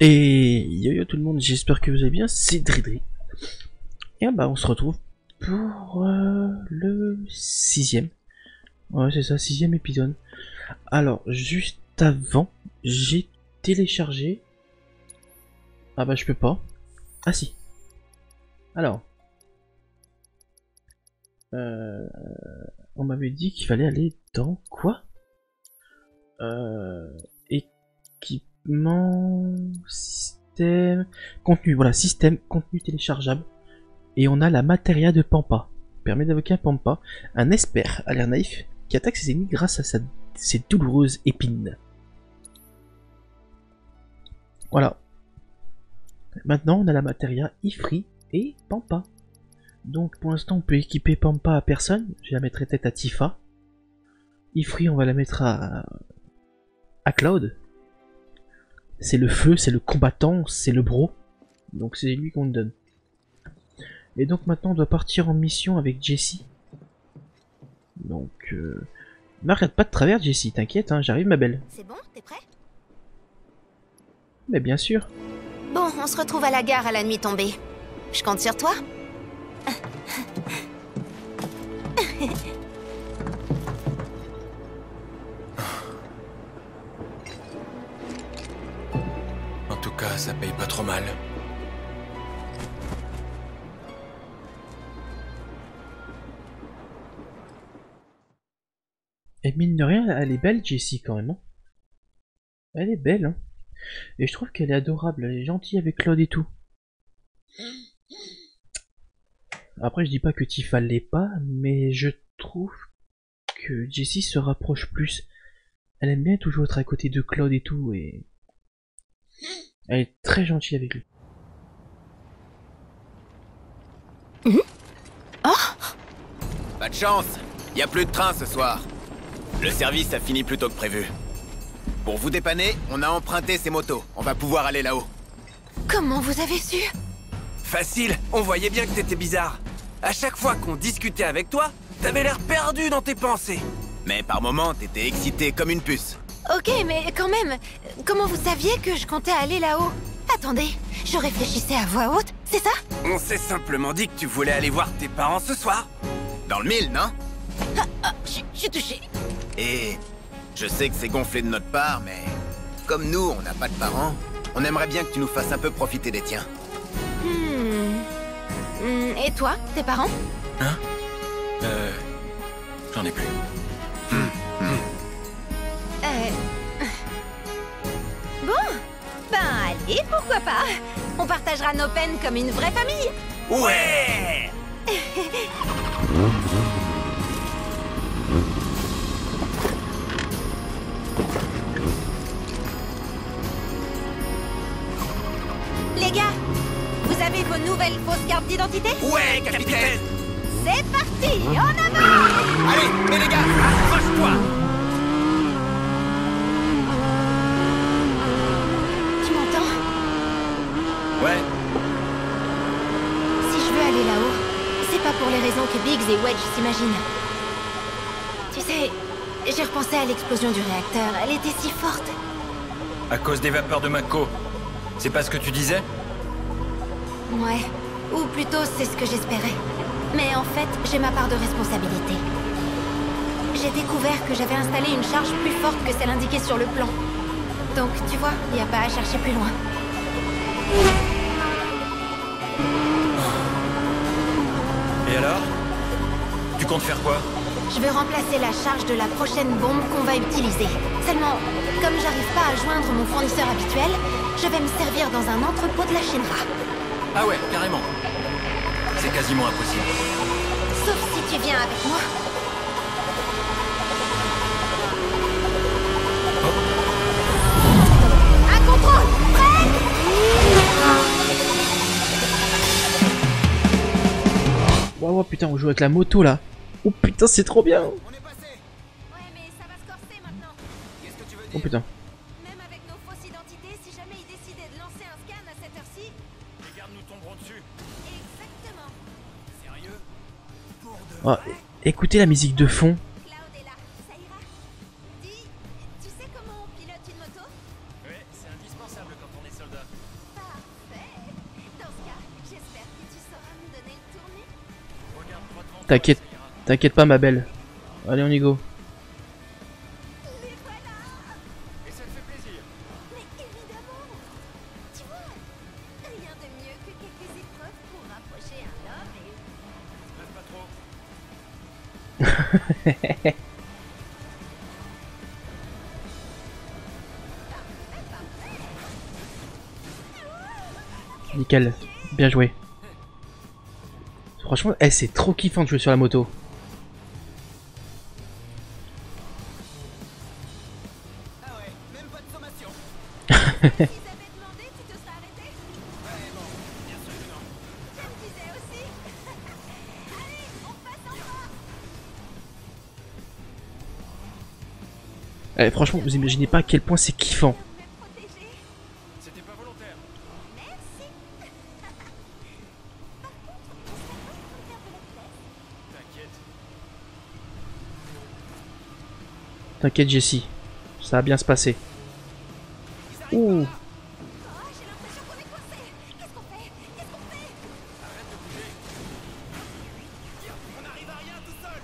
Et yo tout le monde, j'espère que vous allez bien, c'est Dridri. Et bah on se retrouve pour le sixième. Ouais c'est ça, sixième épisode. Alors juste avant, j'ai téléchargé... Ah bah je peux pas. Ah si. Alors. On m'avait dit qu'il fallait aller dans quoi? Équipement, système, contenu, voilà, système, contenu téléchargeable. Et on a la matéria de Pampa. Permet d'invoquer un Pampa, un esper à l'air naïf, qui attaque ses ennemis grâce à ses douloureuses épines. Voilà. Maintenant, on a la matéria Ifri et Pampa. Donc pour l'instant, on peut équiper Pampa à personne. Je la mettrai tête à Tifa. Ifri, on va la mettre à Cloud. C'est le feu, c'est le combattant, c'est le bro. Donc c'est lui qu'on donne. Et donc maintenant on doit partir en mission avec Jessie. Donc m'arrête pas de travers Jessie, t'inquiète, hein, j'arrive ma belle. C'est bon, t'es prêt? Mais bien sûr. Bon, on se retrouve à la gare à la nuit tombée. Je compte sur toi. En tout cas, ça paye pas trop mal. Et mine de rien, elle est belle Jessie quand même. Hein. Elle est belle, hein. Et je trouve qu'elle est adorable, elle est gentille avec Claude et tout. Après, je dis pas que Tifa l'est pas, mais je trouve que Jessie se rapproche plus. Elle aime bien toujours être à côté de Claude et tout, et elle est très gentille avec lui. Pas de chance, y a plus de train ce soir. Le service a fini plus tôt que prévu. Pour vous dépanner, on a emprunté ces motos. On va pouvoir aller là-haut. Comment vous avez su? Facile, on voyait bien que t'étais bizarre. À chaque fois qu'on discutait avec toi, t'avais l'air perdu dans tes pensées. Mais par moments, t'étais excité comme une puce. Ok, mais quand même, comment vous saviez que je comptais aller là-haut? Attendez, je réfléchissais à voix haute, c'est ça? On s'est simplement dit que tu voulais aller voir tes parents ce soir. Dans le mille, non? Je suis touchée. Et je sais que c'est gonflé de notre part, mais comme nous, on n'a pas de parents, on aimerait bien que tu nous fasses un peu profiter des tiens. Et toi, tes parents? Hein? J'en ai plus. Bon, ben allez, pourquoi pas? On partagera nos peines comme une vraie famille. Ouais! Les gars, vous avez vos nouvelles fausses cartes d'identité? Ouais, capitaine! C'est parti, en avant! Allez, mais les gars, Accroche-toi! Tu m'entends? ouais, Si je veux aller là-haut, c'est pas pour les raisons que Biggs et Wedge s'imaginent. Tu sais, j'ai repensé à l'explosion du réacteur, elle était si forte. À cause des vapeurs de Mako. C'est pas ce que tu disais? Ouais, ou plutôt c'est ce que j'espérais. Mais en fait, j'ai ma part de responsabilité. J'ai découvert que j'avais installé une charge plus forte que celle indiquée sur le plan. Donc, tu vois, il n'y a pas à chercher plus loin. Et alors? Tu comptes faire quoi? Je vais remplacer la charge de la prochaine bombe qu'on va utiliser. Seulement, comme j'arrive pas à joindre mon fournisseur habituel, je vais me servir dans un entrepôt de la Shinra. Ah ouais, carrément. C'est quasiment impossible. Sauf si tu viens avec moi. À contrôle! Prêt? Waouh, putain, on joue avec la moto là. Oh putain, c'est trop bien. on est passé. Ouais, mais ça va se corser maintenant. Qu'est-ce que tu veux Oh dire? putain. Même avec nos fausses identités, si jamais ils décidaient de lancer un scan à cette heure-ci... Les gardes nous tomberont dessus. Exactement. Sérieux? Pour de Oh, vrai? écoutez la musique de fond. Cloud est là, ça ira. Dis, tu sais comment on pilote une moto? Ouais, c'est indispensable quand on est soldat. Parfait. Dans ce cas, j'espère que tu sauras me donner le tournis. Regarde droitement. T'inquiète, ça ira. t'inquiète pas ma belle. Allez on y go. Les voilà. Et ça te fait plaisir. Mais évidemment. Tu vois, rien de mieux que quelques épreuves pour rapprocher un homme et... Rêve pas trop. Nickel, bien joué. Franchement, c'est trop kiffant de jouer sur la moto. Ah ouais, même pas de sommation. S'ils avaient demandé, tu te serais arrêté? Ouais, bon, bien sûr que non. Je me disais aussi. Allez, on passe en bas. Franchement, vous imaginez pas à quel point c'est kiffant. Me protéger. C'était pas volontaire. Merci. Par contre, on serait pas en train de faire de la vitesse. T'inquiète. T'inquiète Jessie, ça va bien se passer. Ouh, Oh, j'ai l'impression qu'on est coincé. Qu'est-ce qu'on fait? Qu'est-ce qu'on fait? Arrête de bouger. On arrive à rien tout seul.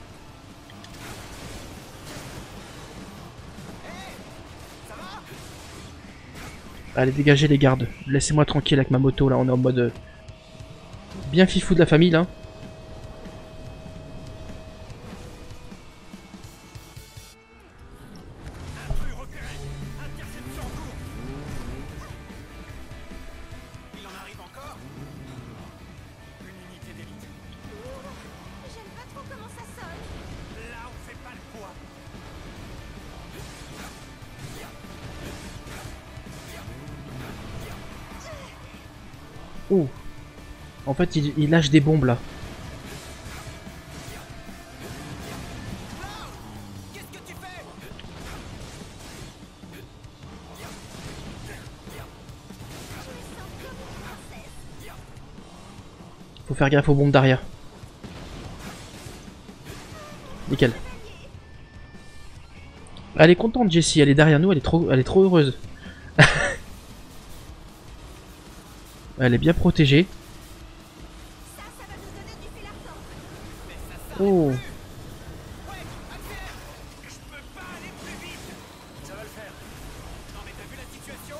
Ça va? allez dégagez les gardes. Laissez-moi tranquille avec ma moto là, on est en mode bien fifou de la famille là. Intrus repéré. Interception en cours. Il en arrive encore? Une unité d'élite. J'aime pas trop comment ça sonne. Là, on fait pas le poids. Ouh, en fait il lâche des bombes là. Qu'est-ce que tu fais? Faut faire gaffe aux bombes d'arrière. Nickel. Elle est contente Jessie, elle est derrière nous, elle est trop heureuse. Elle est bien protégée. Ça va nous donner du fil à retordre. Oh, Ouais, accélère. Je peux pas aller plus vite. Ça va le faire. Non mais t'as vu la situation?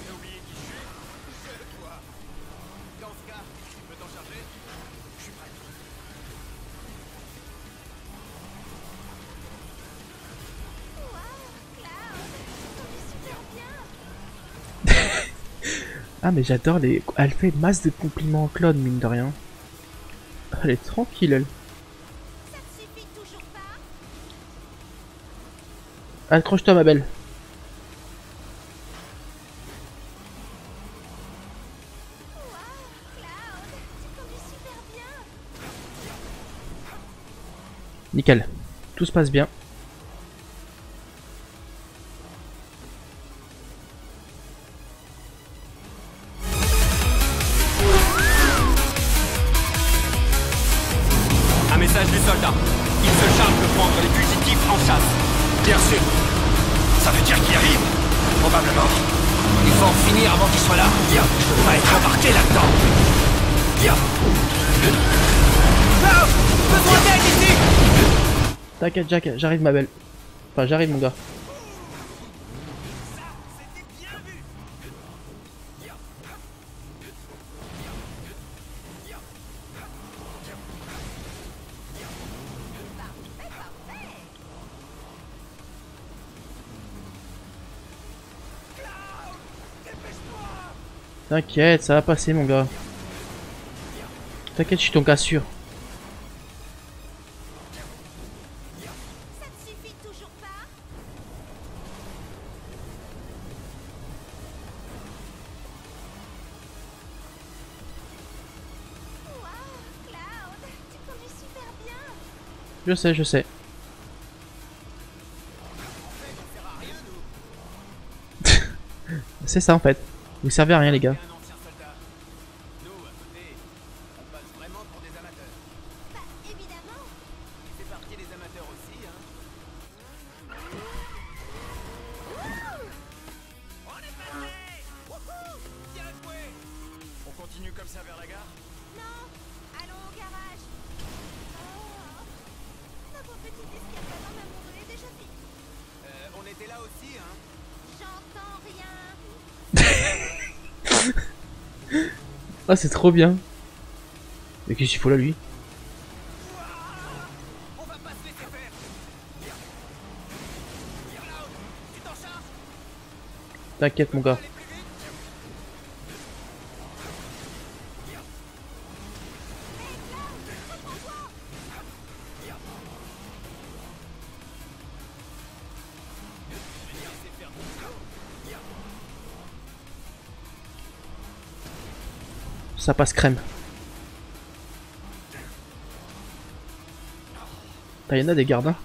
J'ai oublié qui je suis. Je le vois. Dans ce cas, tu peux t'en charger? Je suis prêt. Waouh, Cloud, tu conduis super bien. ah mais j'adore les... Elle fait masse de compliments Claude mine de rien. Elle est tranquille elle. Ça te suffit toujours pas? Accroche-toi ma belle. Waouh, Cloud, tu conduis super bien. Nickel. Tout se passe bien. Un message du soldat. Il se charge de prendre les fugitifs en chasse. Bien sûr. Ça veut dire qu'il arrive. Probablement. Il faut en finir avant qu'il soit là. Je veux pas être embarqué là-dedans. Besoin d'aide ici. T'inquiète Jack, j'arrive ma belle. Enfin j'arrive mon gars. C'était bien vu. T'inquiète, ça va passer mon gars. T'inquiète, je suis ton gars sûr. Ça te suffit toujours pas? Waouh, Cloud, tu conduis super bien. Je sais, je sais. C'est ça en fait. Vous servez à rien les gars. Un ancien soldat. Nous, à côté, on passe vraiment pour des amateurs. Bah, évidemment. Tu fais partie des amateurs aussi, hein? On est Ah, c'est trop bien. Mais qu'est-ce qu'il faut là, lui? T'inquiète, mon gars. Ça passe crème. T'as y'en a des gardes, hein.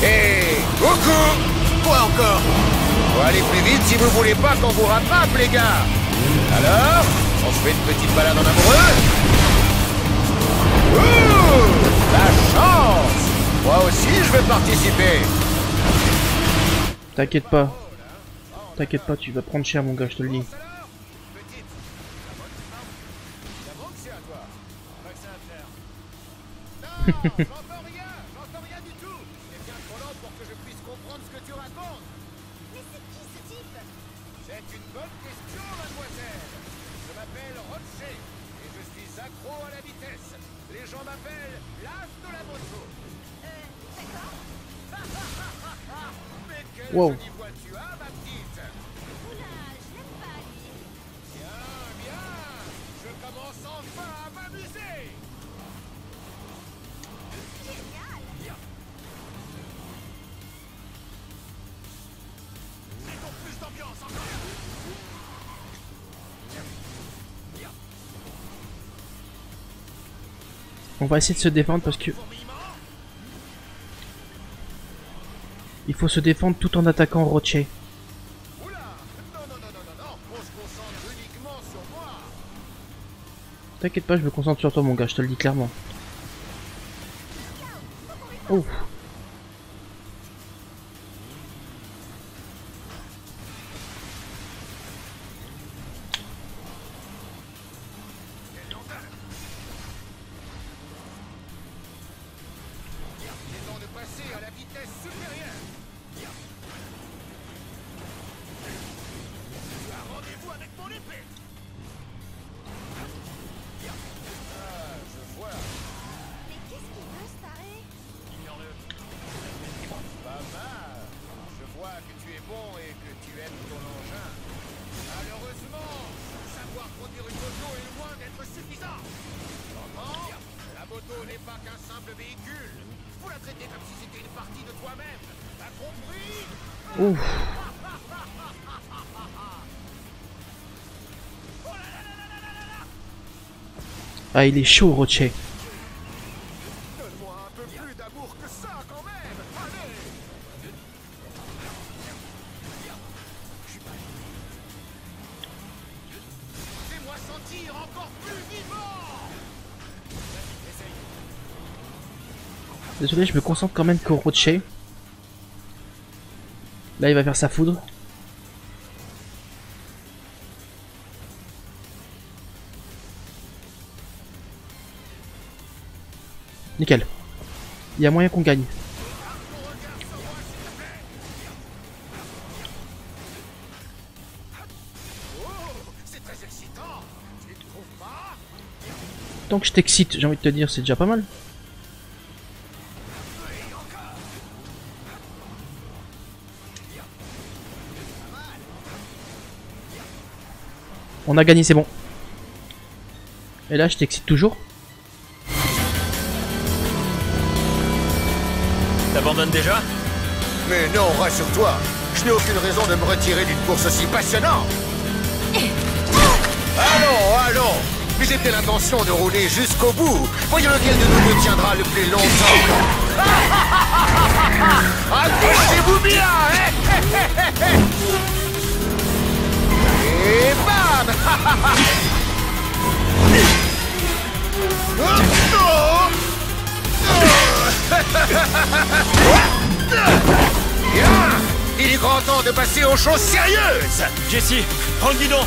Hé, coucou! Quoi encore? Faut aller plus vite si vous voulez pas qu'on vous rattrape, les gars! Alors, on se fait une petite balade en amoureux? Ouh! La chance! Moi aussi, je vais participer! T'inquiète pas. T'inquiète pas, tu vas prendre cher, mon gars, je te le dis. J'entends rien du tout! C'est bien trop lent pour que je puisse comprendre ce que tu racontes! Mais c'est qui ce type? C'est une bonne question, mademoiselle! Je m'appelle Rocher et je suis accro à la vitesse. Les gens m'appellent l'as de la moto. D'accord. Mais quelle Wow. jolie voix tu as, ma petite! Oula, je l'aime pas, lui. Bien, bien! Je commence enfin à m'amuser! Génial. Mettons plus d'ambiance encore! On va essayer de se défendre parce que... Il faut se défendre tout en attaquant Rocher. Oula! Non, on se concentre uniquement sur moi! T'inquiète pas, je me concentre sur toi, mon gars, je te le dis clairement. Oh. Il est temps de passer à la vitesse supérieure! Tu as rendez-vous avec mon épée! Ah, je vois. Mais qu'est-ce qu'il veut, ce taré? Pas mal. Je vois que tu es bon et que tu aimes ton engin. Malheureusement, savoir conduire une moto est loin d'être suffisant. T'entends? La moto n'est pas qu'un simple véhicule. Faut la traiter comme si c'était une partie de toi-même. T'as compris? Ouf. Ah, il est chaud, Rocher. Donne-moi un peu plus d'amour que ça, quand même. Allez! Fais-moi sentir encore plus vivant! Essaye. Désolé, je me concentre quand même que Rocher. Là, il va faire sa foudre. Nickel. Il y a moyen qu'on gagne. Oh, c'est très excitant. Tu ne trouves pas? Tant que je t'excite, j'ai envie de te dire, c'est déjà pas mal. On a gagné, c'est bon. Et là, je t'excite toujours. T'abandonnes déjà? Mais non, rassure-toi. Je n'ai aucune raison de me retirer d'une course aussi passionnante. Allons! Mais j'ai l'intention de rouler jusqu'au bout. Voyons lequel de nous me tiendra le plus longtemps. Accrochez-vous bien, hein? Et bam! Bien. Il est grand temps de passer aux choses sérieuses. Jesse, prends le guidon.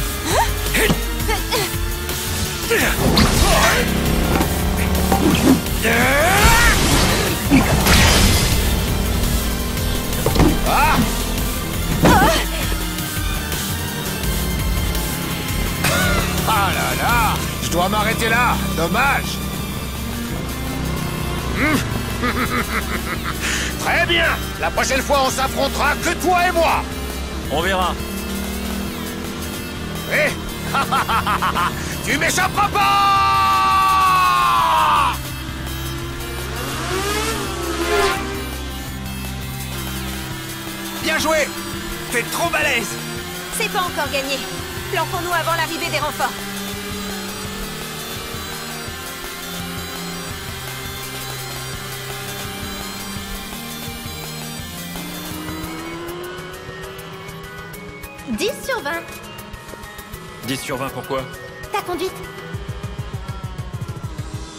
Ah. Ah là là. Je dois m'arrêter là. Dommage. Très bien. La prochaine fois, on s'affrontera que toi et moi. On verra. Eh. Tu m'échapperas pas. Bien joué! T'es trop balèze! C'est pas encore gagné. Planquons-nous avant l'arrivée des renforts. « 10 sur 20. 10 sur 20, pourquoi? Ta conduite.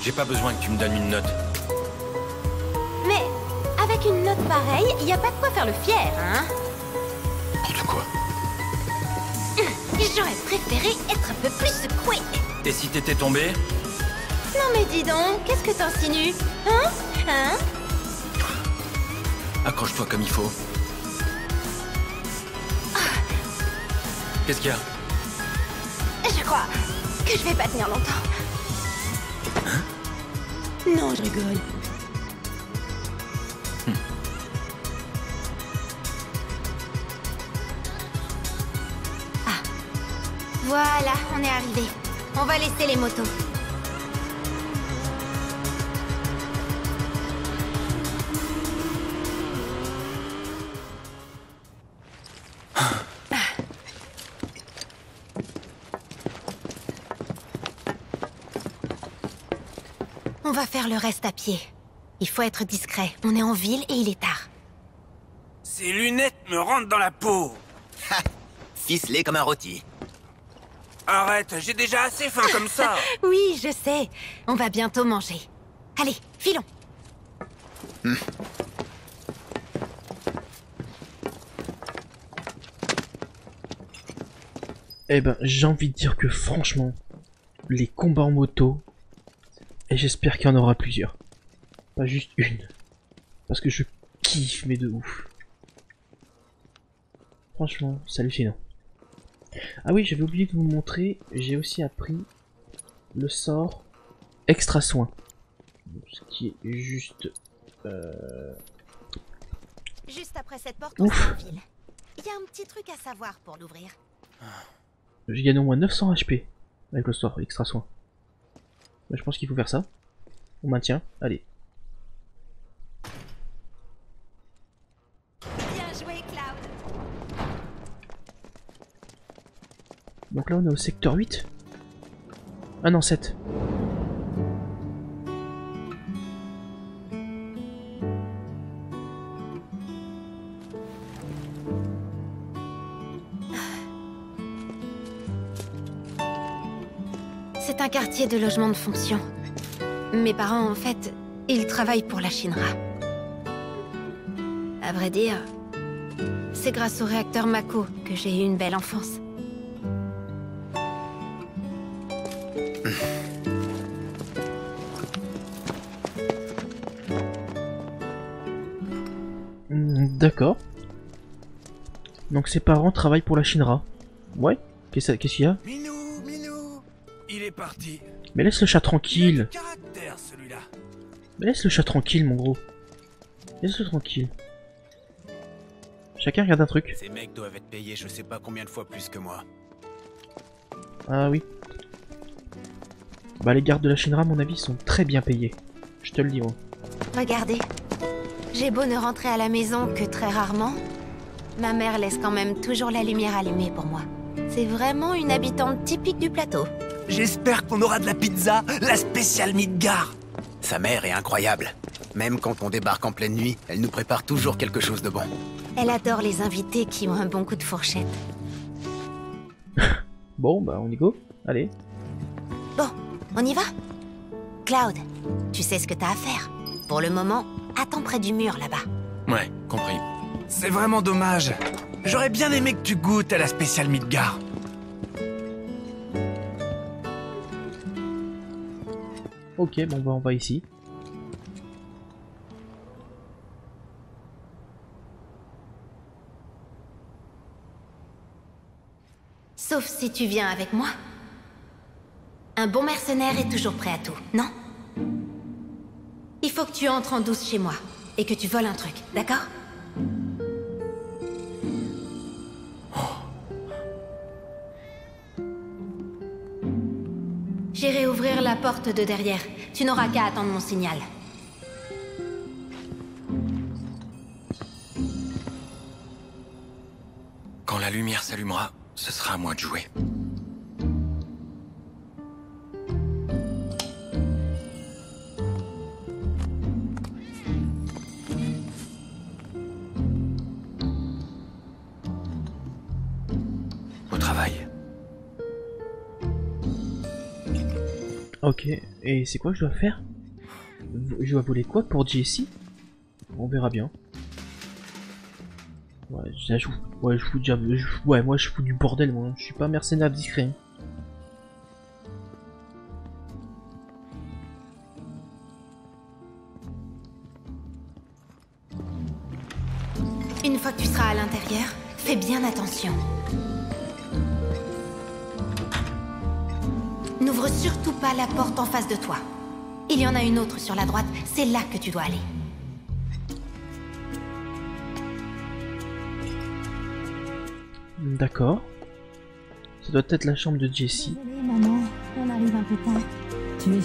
J'ai pas besoin que tu me donnes une note. Mais avec une note pareille, y a pas de quoi faire le fier, hein? N'importe quoi. J'aurais préféré être un peu plus secoué. Et si t'étais tombé? Non mais dis donc, qu'est-ce que t'insinues? Hein? Hein? Accroche-toi comme il faut. Qu'est-ce qu'il y a? Je crois que je vais pas tenir longtemps. Hein? Non, je rigole. Ah. Voilà, on est arrivé. On va laisser les motos. On va faire le reste à pied. Il faut être discret. On est en ville et il est tard. Ces lunettes me rentrent dans la peau. Ficelé comme un rôti. Arrête, j'ai déjà assez faim comme ça. Oui, je sais. On va bientôt manger. Allez, filons. Eh ben, j'ai envie de dire que franchement, les combats en moto, et j'espère qu'il y en aura plusieurs. Pas juste une. Parce que je kiffe, mais de ouf. Franchement, c'est hallucinant. Ah oui, j'avais oublié de vous montrer, j'ai aussi appris le sort extra soin. Ce qui est juste... Juste après cette porte, on sera en ville. Il y a un petit truc à savoir pour l'ouvrir. J'ai gagné au moins 900 HP avec le sort extra soin. Je pense qu'il faut faire ça. On maintient, allez. Bien joué, Cloud. Donc là on est au secteur 8. Ah non, 7. C'est un quartier de logement de fonction. Mes parents, en fait, ils travaillent pour la Shinra. À vrai dire, c'est grâce au réacteur Mako que j'ai eu une belle enfance. D'accord. Donc ses parents travaillent pour la Shinra. Ouais. Qu'est-ce qu'il y a? Minou, il est parti. Mais laisse le chat Il a du tranquille. caractère, celui-là. Mais laisse le chat tranquille, mon gros. Laisse-le tranquille. Chacun regarde un truc. Ces mecs doivent être payés je sais pas combien de fois plus que moi. Ah oui. Bah les gardes de la Shinra, à mon avis, sont très bien payés. Je te le dis, moi. Regardez. J'ai beau ne rentrer à la maison que très rarement, ma mère laisse quand même toujours la lumière allumée pour moi. C'est vraiment une habitante typique du plateau. J'espère qu'on aura de la pizza, la spéciale Midgar. Sa mère est incroyable. Même quand on débarque en pleine nuit, elle nous prépare toujours quelque chose de bon. Elle adore les invités qui ont un bon coup de fourchette. Bon, bah on y go. Allez. Bon, on y va? Cloud, tu sais ce que t'as à faire. Pour le moment, attends près du mur là-bas. Ouais, compris. C'est vraiment dommage. J'aurais bien aimé que tu goûtes à la spéciale Midgar. Ok, bon bah on va ici. Sauf si tu viens avec moi. Un bon mercenaire est toujours prêt à tout, non? Il faut que tu entres en douce chez moi et que tu voles un truc, d'accord? J'irai ouvrir la porte de derrière. Tu n'auras qu'à attendre mon signal. Quand la lumière s'allumera, ce sera à moi de jouer. Au travail. Ok, et c'est quoi que je dois faire? Je dois voler quoi pour Jessie? On verra bien. Ouais, ouais, je fous déjà, ouais, moi je fous du bordel, moi. Je suis pas mercenaire discret. Une fois que tu seras à l'intérieur, fais bien attention. N'ouvre surtout pas la porte en face de toi. Il y en a une autre sur la droite, c'est là que tu dois aller. D'accord. Ça doit être la chambre de Jessie. Désolée, maman, on arrive un peu tard. Tu es...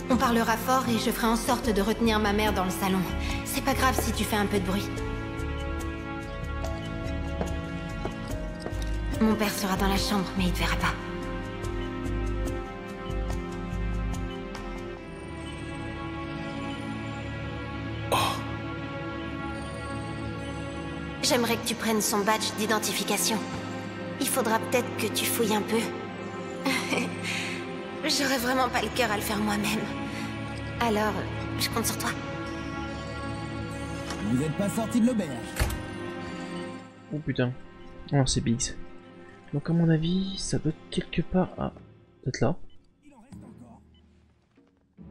On parlera fort et je ferai en sorte de retenir ma mère dans le salon. C'est pas grave si tu fais un peu de bruit. Mon père sera dans la chambre, mais il te verra pas. J'aimerais que tu prennes son badge d'identification. Il faudra peut-être que tu fouilles un peu. J'aurais vraiment pas le cœur à le faire moi-même. Alors, je compte sur toi. Vous n'êtes pas sorti de l'auberge. Oh putain. Oh, c'est Biggs. Donc à mon avis, ça doit être quelque part... Ah, peut-être là.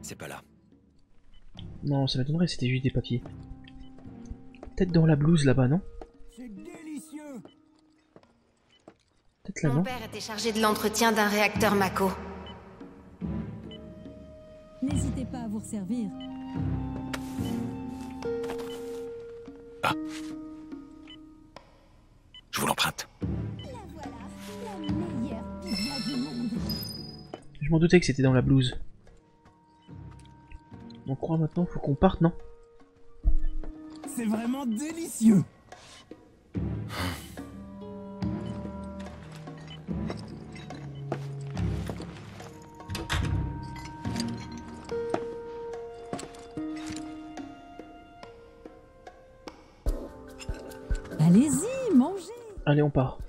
C'est pas là. Non, ça m'étonnerait, c'était juste des papiers. Peut-être dans la blouse là-bas, non? C'est délicieux. Peut-être là, Mon non? père était chargé de l'entretien d'un réacteur Mako. N'hésitez pas à vous resservir. Je vous l'emprunte. La voilà, la meilleure pizza du monde. Je m'en doutais que c'était dans la blouse. On croit maintenant, faut qu'on parte, non? C'est vraiment délicieux. Allez-y, mangez. Allez, on part.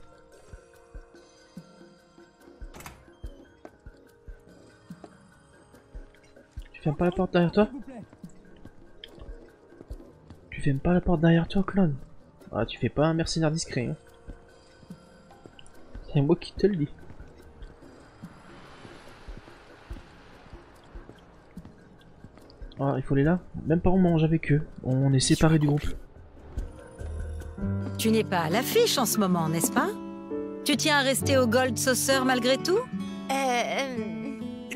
Tu fermes pas la porte derrière toi? S'il vous plaît. Tu fermes pas la porte derrière toi, clone? Ah, tu fais pas un mercenaire discret, hein. C'est moi qui te le dis. Ah, il faut aller là? Même pas on mange avec eux. On est séparés du groupe. Tu n'es pas à l'affiche en ce moment, n'est-ce pas? Tu tiens à rester au Gold Saucer malgré tout?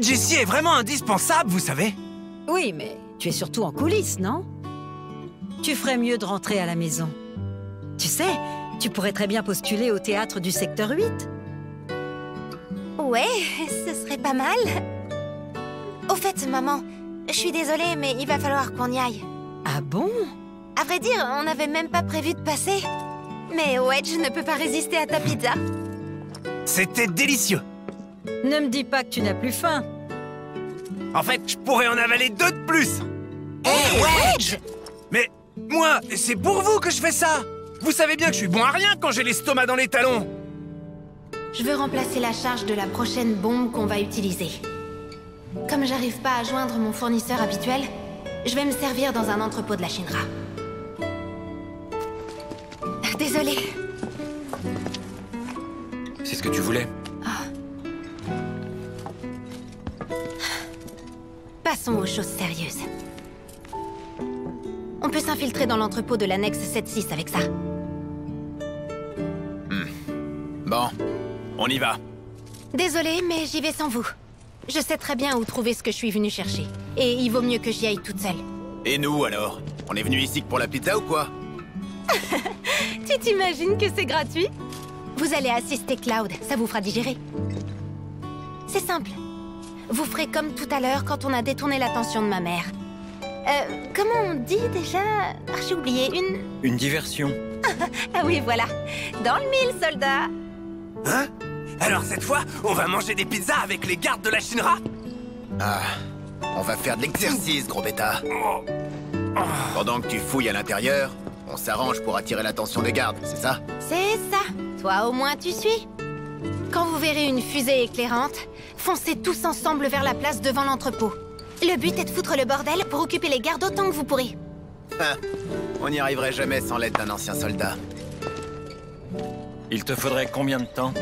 Jessie est vraiment indispensable, vous savez. Oui, mais tu es surtout en coulisses, non? Tu ferais mieux de rentrer à la maison. Tu sais, tu pourrais très bien postuler au théâtre du secteur 8. Ouais, ce serait pas mal. Au fait, maman, je suis désolée, mais il va falloir qu'on y aille. Ah bon? À vrai dire, on n'avait même pas prévu de passer. Mais Wedge ne peut pas résister à ta pizza. C'était délicieux. Ne me dis pas que tu n'as plus faim. En fait, je pourrais en avaler 2 de plus. Hey, Wedge! Mais moi, c'est pour vous que je fais ça. Vous savez bien que je suis bon à rien quand j'ai l'estomac dans les talons. Je veux remplacer la charge de la prochaine bombe qu'on va utiliser. Comme j'arrive pas à joindre mon fournisseur habituel, je vais me servir dans un entrepôt de la Shinra. Désolée. C'est ce que tu voulais. Passons aux choses sérieuses. On peut s'infiltrer dans l'entrepôt de l'annexe 7-6 avec ça. Bon, on y va. Désolée, mais j'y vais sans vous. Je sais très bien où trouver ce que je suis venue chercher. Et il vaut mieux que j'y aille toute seule. Et nous alors? On est venu ici que pour la pizza ou quoi? Tu t'imagines que c'est gratuit? Vous allez assister Cloud, ça vous fera digérer. C'est simple. Vous ferez comme tout à l'heure quand on a détourné l'attention de ma mère. Comment on dit déjà? Ah, j'ai oublié, Une diversion. Ah oui, voilà. Dans le mille, soldat. Hein? Alors cette fois, on va manger des pizzas avec les gardes de la Shinra? Ah, on va faire de l'exercice, gros bêta. Pendant que tu fouilles à l'intérieur, on s'arrange pour attirer l'attention des gardes, c'est ça? C'est ça. Toi au moins tu suis. Quand vous verrez une fusée éclairante, foncez tous ensemble vers la place devant l'entrepôt. Le but est de foutre le bordel pour occuper les gardes autant que vous pourrez. On n'y arriverait jamais sans l'aide d'un ancien soldat. Il te faudrait combien de temps?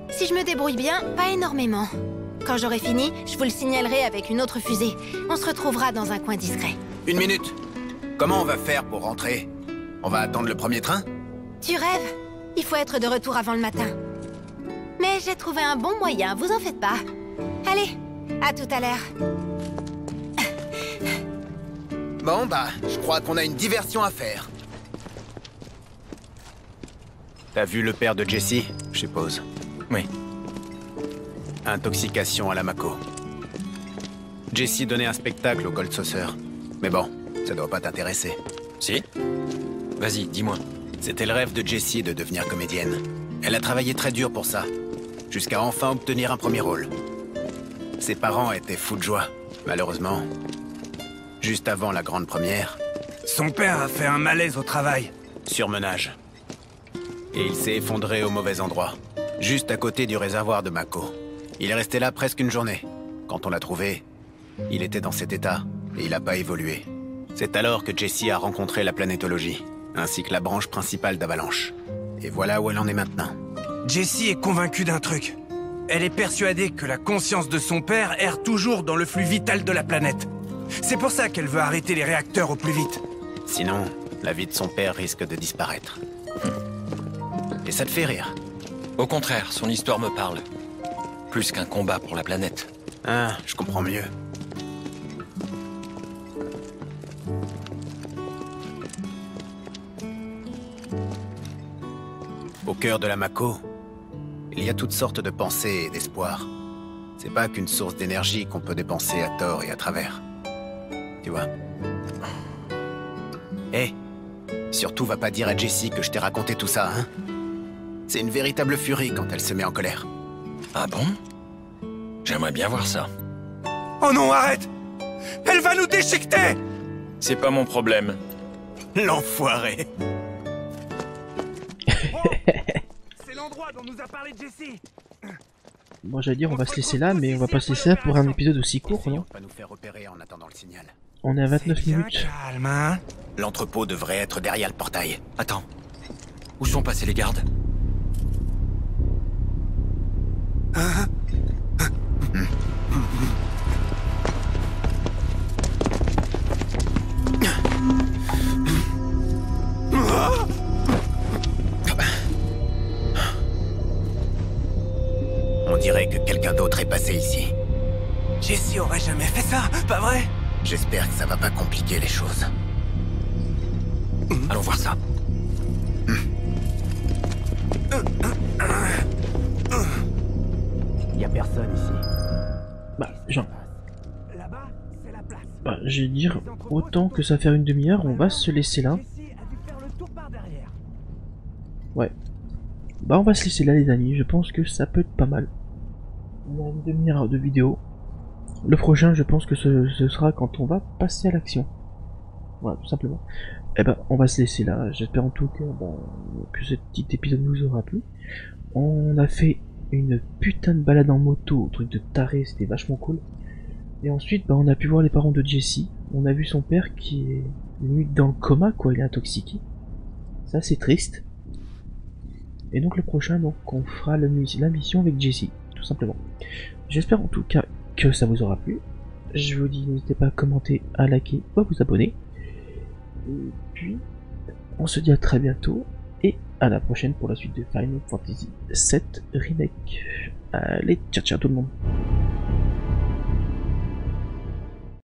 Si je me débrouille bien, pas énormément. Quand j'aurai fini, je vous le signalerai avec une autre fusée. On se retrouvera dans un coin discret. 1 minute. Comment on va faire pour rentrer? On va attendre le premier train? Tu rêves? Il faut être de retour avant le matin. Mais j'ai trouvé un bon moyen, vous en faites pas. Allez, à tout à l'heure. Bon bah, je crois qu'on a une diversion à faire. T'as vu le père de Jessie, je suppose? Oui. Intoxication à la Mako. Jessie donnait un spectacle au Gold Saucer. Mais bon, ça doit pas t'intéresser. Si? Vas-y, dis-moi. C'était le rêve de Jessie de devenir comédienne. Elle a travaillé très dur pour ça, jusqu'à enfin obtenir un premier rôle. Ses parents étaient fous de joie, malheureusement. Juste avant la grande première... Son père a fait un malaise au travail. Surmenage. Et il s'est effondré au mauvais endroit, juste à côté du réservoir de Mako. Il est resté là presque une journée. Quand on l'a trouvé, il était dans cet état, et il n'a pas évolué. C'est alors que Jessie a rencontré la planétologie, ainsi que la branche principale d'Avalanche. Et voilà où elle en est maintenant. Jessie est convaincue d'un truc. Elle est persuadée que la conscience de son père erre toujours dans le flux vital de la planète. C'est pour ça qu'elle veut arrêter les réacteurs au plus vite. Sinon, la vie de son père risque de disparaître. Et ça te fait rire? Au contraire, son histoire me parle. Plus qu'un combat pour la planète. Ah, je comprends mieux. Au cœur de la Mako, il y a toutes sortes de pensées et d'espoirs. C'est pas qu'une source d'énergie qu'on peut dépenser à tort et à travers. Tu vois? Hé, surtout va pas dire à Jessie que je t'ai raconté tout ça, hein? C'est une véritable furie quand elle se met en colère. Ah bon? J'aimerais bien voir ça. Oh non, arrête! Elle va nous déchiqueter! C'est pas mon problème. L'enfoiré! C'est l'endroit dont nous a parlé Jessie! Bon, j'allais dire, on va se laisser là, mais on va pas se laisser là pour un épisode aussi court, non? Pas nous faire repérer en attendant le signal. On est à 29 minutes. Calme, hein? L'entrepôt devrait être derrière le portail. Attends. Où sont passés les gardes? On dirait que quelqu'un d'autre est passé ici. Jessie aurait jamais fait ça, pas vrai? J'espère que ça va pas compliquer les choses. Allons voir ça. Y a personne ici. Bah, genre, Là-bas, c'est la place. bah, je vais dire, autant que ça va faire une demi-heure, on va se laisser là. Jessie a dû faire le tour par derrière. Ouais. Bah, on va se laisser là, les amis. Je pense que ça peut être pas mal. On a une demi-heure de vidéo. Le prochain, je pense que ce sera quand on va passer à l'action. Voilà, tout simplement. Eh ben, on va se laisser là. J'espère en tout cas que ce petit épisode vous aura plu. On a fait une putain de balade en moto, truc de taré, c'était vachement cool. Et ensuite, on a pu voir les parents de Jessie. On a vu son père qui est limite dans le coma, quoi, il est intoxiqué. Ça, c'est triste. Et donc le prochain, donc, on fera la mission avec Jessie, tout simplement. J'espère en tout cas que ça vous aura plu. Je vous dis, n'hésitez pas à commenter, à liker ou à vous abonner. Et puis, on se dit à très bientôt. Et à la prochaine pour la suite de Final Fantasy VII Remake. Allez, ciao ciao tout le monde.